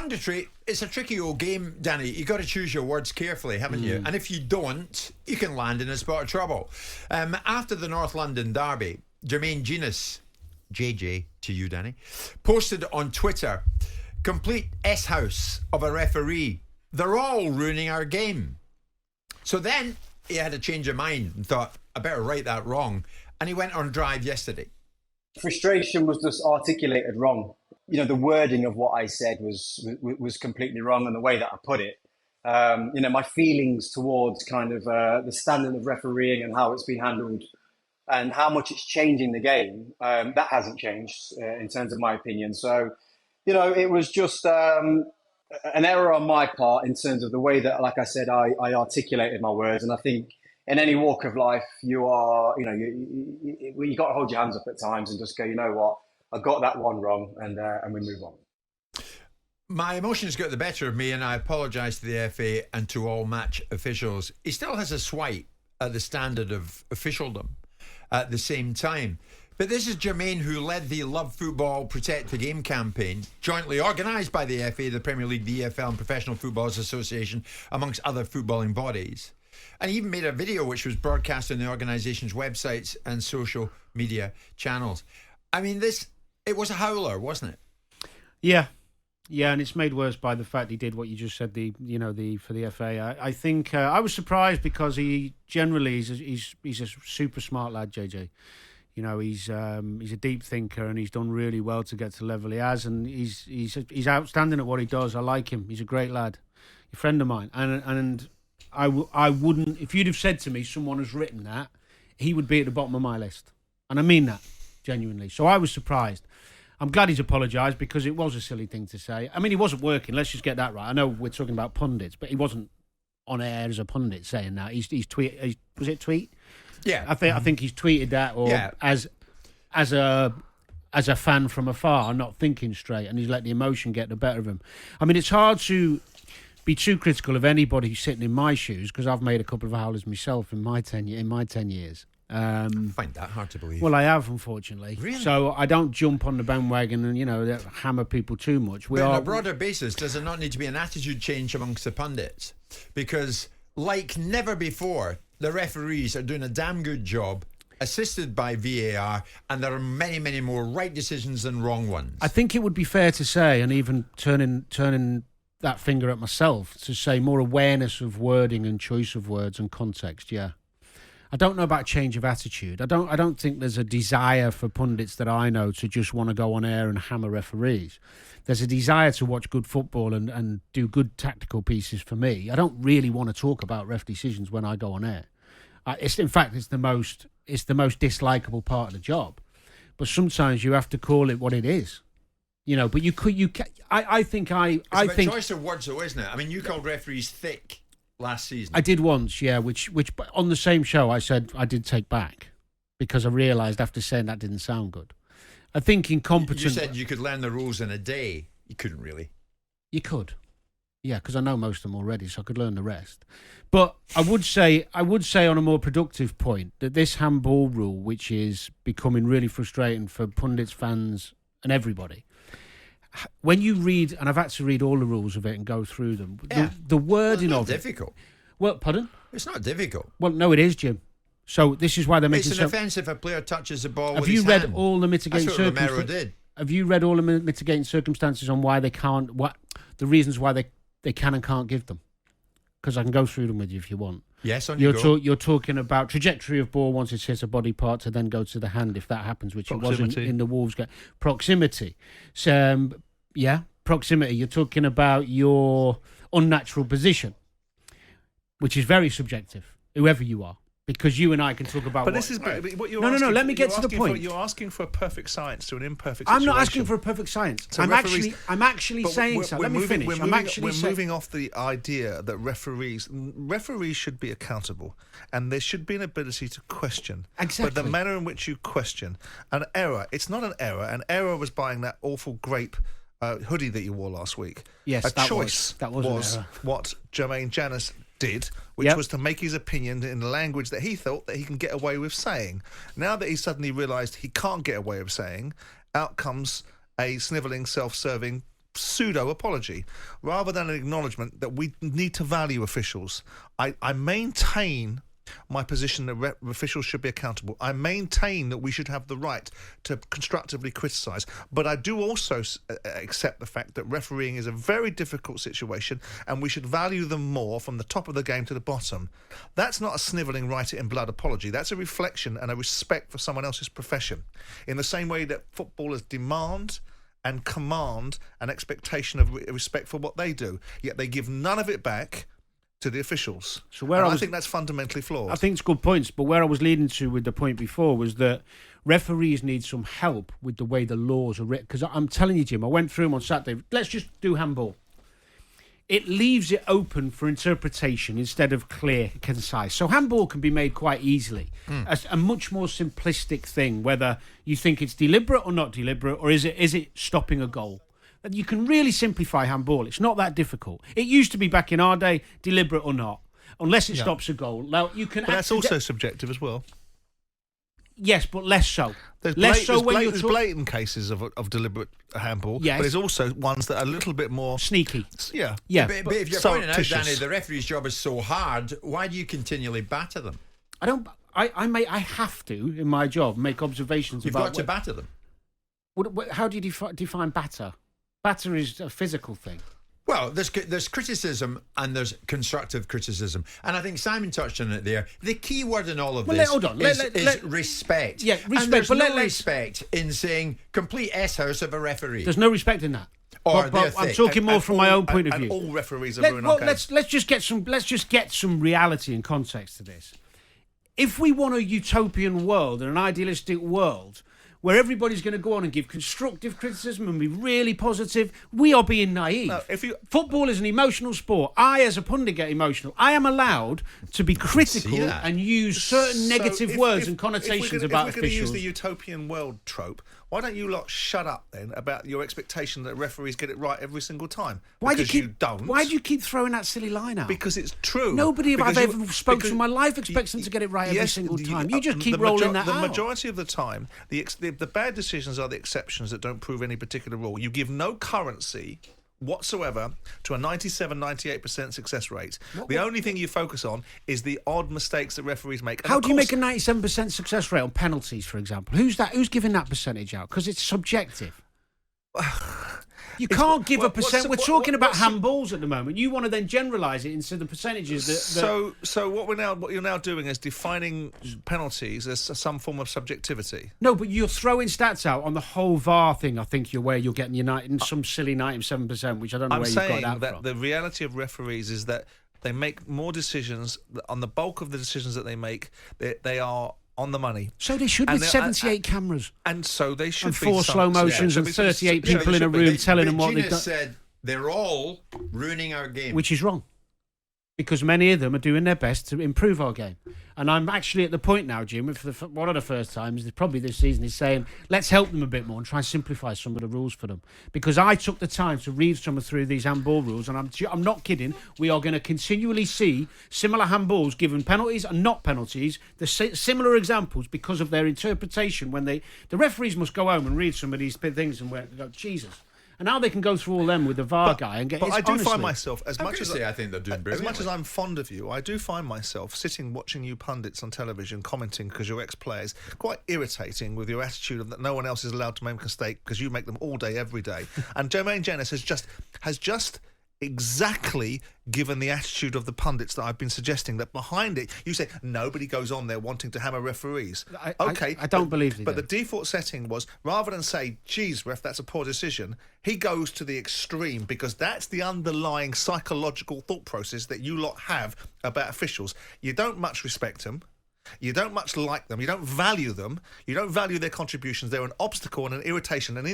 punditry, it's a tricky old game, Danny. You've got to choose your words carefully, haven't you? And if you don't, you can land in a spot of trouble. After the North London derby, Jermaine Jenas, JJ to you, Danny, posted on Twitter, complete S-house of a referee. They're all ruining our game. So then he had a change of mind and thought, I better right that wrong. And he went on drive yesterday. Frustration was just articulated wrong. You know, the wording of what I said was completely wrong, and the way that I put it. You know, my feelings towards kind of the standard of refereeing and how it's been handled and how much it's changing the game, that hasn't changed in terms of my opinion. So, you know, it was just an error on my part in terms of the way that, like I said, I articulated my words. And I think in any walk of life, you got to hold your hands up at times and just go, you know what, I got that one wrong, and we move on. My emotions got the better of me, and I apologise to the FA and to all match officials. He still has a swipe at the standard of officialdom at the same time. But this is Jermaine, who led the Love Football, Protect the Game campaign, jointly organised by the FA, the Premier League, the EFL and Professional Footballers Association, amongst other footballing bodies. And he even made a video which was broadcast on the organisation's websites and social media channels. I mean, it was a howler, wasn't it? Yeah, and it's made worse by the fact he did what you just said. For the FA, I think I was surprised because he generally he's a super smart lad, JJ. You know, he's a deep thinker, and he's done really well to get to the level he has, and he's outstanding at what he does. I like him. He's a great lad, a friend of mine, and I wouldn't, if you'd have said to me someone has written that, he would be at the bottom of my list, and I mean that genuinely. So I was surprised. I'm glad he's apologised because it was a silly thing to say. I mean, he wasn't working. Let's just get that right. I know we're talking about pundits, but he wasn't on air as a pundit saying that. He's tweet. Was it tweet? Yeah, I think he's tweeted that, or as a fan from afar, not thinking straight, and he's let the emotion get the better of him. I mean, it's hard to be too critical of anybody who's sitting in my shoes because I've made a couple of howlers myself in my 10 years. I find that hard to believe. Well, I have, unfortunately. Really? So I don't jump on the bandwagon and, hammer people too much. But on a broader basis, does it not need to be an attitude change amongst the pundits? Because, like never before, the referees are doing a damn good job, assisted by VAR, and there are many, many more right decisions than wrong ones. I think it would be fair to say, and even turning that finger at myself, to say more awareness of wording and choice of words and context, yeah. I don't know about change of attitude. I don't think there's a desire for pundits that I know to just want to go on air and hammer referees. There's a desire to watch good football and do good tactical pieces for me. I don't really want to talk about ref decisions when I go on air. It's the most dislikable part of the job. But sometimes you have to call it what it is. But I think it's a choice of words, though, isn't it? I mean, you called referees thick last season. I did once, yeah, which on the same show I said I did take back because I realised after saying that didn't sound good. I think incompetent... You said you could learn the rules in a day. You couldn't really. You could. Yeah, because I know most of them already, so I could learn the rest. But I would say on a more productive point that this handball rule, which is becoming really frustrating for pundits, fans and everybody, when you read, and I've had to read all the rules of it and go through them, the wording of it... It's not difficult. Well, pardon? It's not difficult. Well, no, it is, Jim. So this is why they're making... It's an offence if a player touches the ball with his hand. Have you read all the mitigating circumstances? That's what Romero did. Have you read all the mitigating circumstances on why they can't... the reasons why they can and can't give them? Because I can go through them with you if you want. Yes, on you go. You're talking about trajectory of ball once it hits a body part to then go to the hand if that happens, which it wasn't in the Wolves game. Proximity. So, proximity. You're talking about your unnatural position, which is very subjective, whoever you are. Because you and I can talk about. But this is what you're. No. Let me get to the point. You're asking for a perfect science to an imperfect. I'm situation. not asking for a perfect science. So I'm actually saying so. Let me finish. We're moving off the idea that referees should be accountable, and there should be an ability to question. Exactly. But the manner in which you question an error, it's not an error. An error was buying that awful grape hoodie that you wore last week. Yes, that was what Jermaine Jenas did, which was to make his opinion in the language that he thought that he can get away with saying. Now that he suddenly realised he can't get away with saying, out comes a snivelling, self-serving pseudo apology rather than an acknowledgement that we need to value officials. I maintain my position that officials should be accountable. I maintain that we should have the right to constructively criticise, but I do also accept the fact that refereeing is a very difficult situation and we should value them more from the top of the game to the bottom. That's not a snivelling write it in blood apology. That's a reflection and a respect for someone else's profession, in the same way that footballers demand and command an expectation of respect for what they do, yet they give none of it back to the officials. So I think that's fundamentally flawed. I think it's good points, but where I was leading to with the point before was that referees need some help with the way the laws are written. Because I'm telling you, Jim, I went through them on Saturday. Let's just do handball. It leaves it open for interpretation instead of clear, concise. So handball can be made quite easily. As a much more simplistic thing, whether you think it's deliberate or not deliberate, or is it stopping a goal. You can really simplify handball. It's not that difficult. It used to be back in our day, deliberate or not, unless it stops a goal. Now you can. But that's also subjective as well. Yes, but less so. There's blatant cases of deliberate handball, but there's also ones that are a little bit more sneaky. Yeah. But if you're pointing out, Danny, the referee's job is so hard, why do you continually batter them? I don't. I have to in my job make observations. You've got to batter them. How do you define batter? Batter is a physical thing. Well, there's criticism and there's constructive criticism. And I think Simon touched on it there. The key word in all of this is respect. Yeah, respect. And there's no respect in saying complete S-house of a referee. There's no respect in that. But I'm talking more from my own point of view. And all referees are ruining our game. Let's just get some reality and context to this. If we want a utopian world and an idealistic world where everybody's going to go on and give constructive criticism and be really positive, we are being naive. No, football is an emotional sport. I, as a pundit, get emotional. I am allowed to be critical and use certain negative words and connotations about officials. If we're going to use the utopian world trope, why don't you lot shut up then about your expectation that referees get it right every single time? Why do you keep throwing that silly line out? Because it's true. Nobody I've ever spoken to in my life expects them to get it right every single time. You just keep rolling that out. The majority of the time, the bad decisions are the exceptions that don't prove any particular rule. You give no currency whatsoever to a 97-98% success rate. The only thing you focus on is the odd mistakes that referees make. And how do you make a 97% success rate on penalties, for example? Who's giving that percentage out? Because it's subjective. You can't give a percent. We're talking about handballs at the moment. You want to then generalise it into the percentages. So what you're now doing is defining penalties as some form of subjectivity. No, but you're throwing stats out on the whole VAR thing. I think you're getting United some silly 97%, which I don't know where you got that from. I'm saying that the reality of referees is that they make more decisions. On the bulk of the decisions that they make, they are on the money. So they should, with 78 cameras. And so they should, and 4 slow motions and 38 people in a room telling them what they've done. Said they're all ruining our game. Which is wrong. Because many of them are doing their best to improve our game. And I'm actually at the point now, Jim, for one of the first times, probably this season, is saying, let's help them a bit more and try and simplify some of the rules for them. Because I took the time to read some through these handball rules, and I'm not kidding, we are going to continually see similar handballs given penalties and not penalties, the similar examples because of their interpretation when the referees must go home and read some of these things and go, Jesus. And now they can go through all them with the VAR guy and get. But I do find myself, as much as I think they're doing brilliantly. As much as I'm fond of you, I do find myself sitting watching you pundits on television commenting because you're ex-players, quite irritating with your attitude of that no one else is allowed to make a mistake because you make them all day, every day. And Jermaine Jenas has just exactly given the attitude of the pundits that I've been suggesting, that behind it you say nobody goes on there wanting to hammer referees. I don't believe you. But the default setting was, rather than say, geez, ref, that's a poor decision, he goes to the extreme because that's the underlying psychological thought process that you lot have about officials. You don't much respect them. You don't much like them. You don't value them. You don't value their contributions. They're an obstacle and an irritation and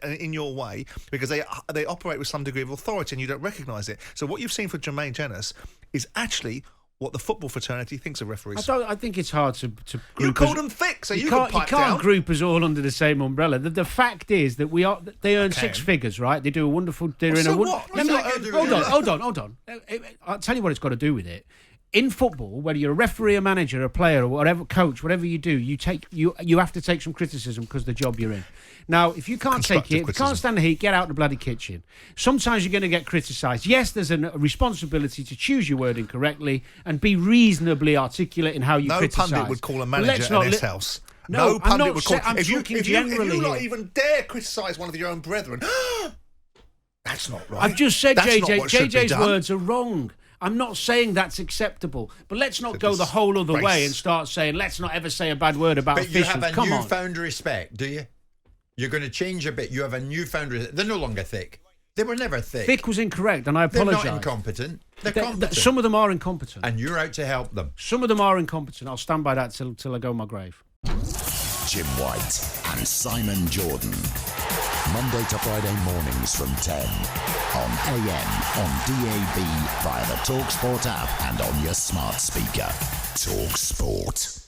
in your way because they operate with some degree of authority and you don't recognise it. So what you've seen for Jermaine Jenas is actually what the football fraternity thinks of referees. I think it's hard to group. You called them thick, so you can't group us all under the same umbrella. The fact is that they earn 6 figures, right? They do a wonderful. Hold on. I'll tell you what it's got to do with it. in football, whether you're a referee, a manager, a player, or whatever, coach, whatever you do, you have to take some criticism because of the job you're in. Now, if you can't take it, if you can't stand the heat, get out the bloody kitchen. Sometimes you're going to get criticised. Yes, there's a responsibility to choose your wording correctly and be reasonably articulate in how you criticise. No pundit would call a manager an S-house. No, pundit would call. I'm talking generally. If you not even dare criticise one of your own brethren, that's not right. I've just said, that's JJ's words are wrong. I'm not saying that's acceptable, but let's not go the whole other way and start saying, let's not ever say a bad word about officials. But you have a newfound respect, do you? You're going to change a bit. You have a newfound respect. They're no longer thick. They were never thick. Thick was incorrect, and I apologise. They're not incompetent. They're competent. Some of them are incompetent. And you're out to help them. Some of them are incompetent. I'll stand by that till I go my grave. Jim White and Simon Jordan. Monday to Friday mornings from 10 on AM, on DAB, via the talkSPORT app and on your smart speaker. talkSPORT.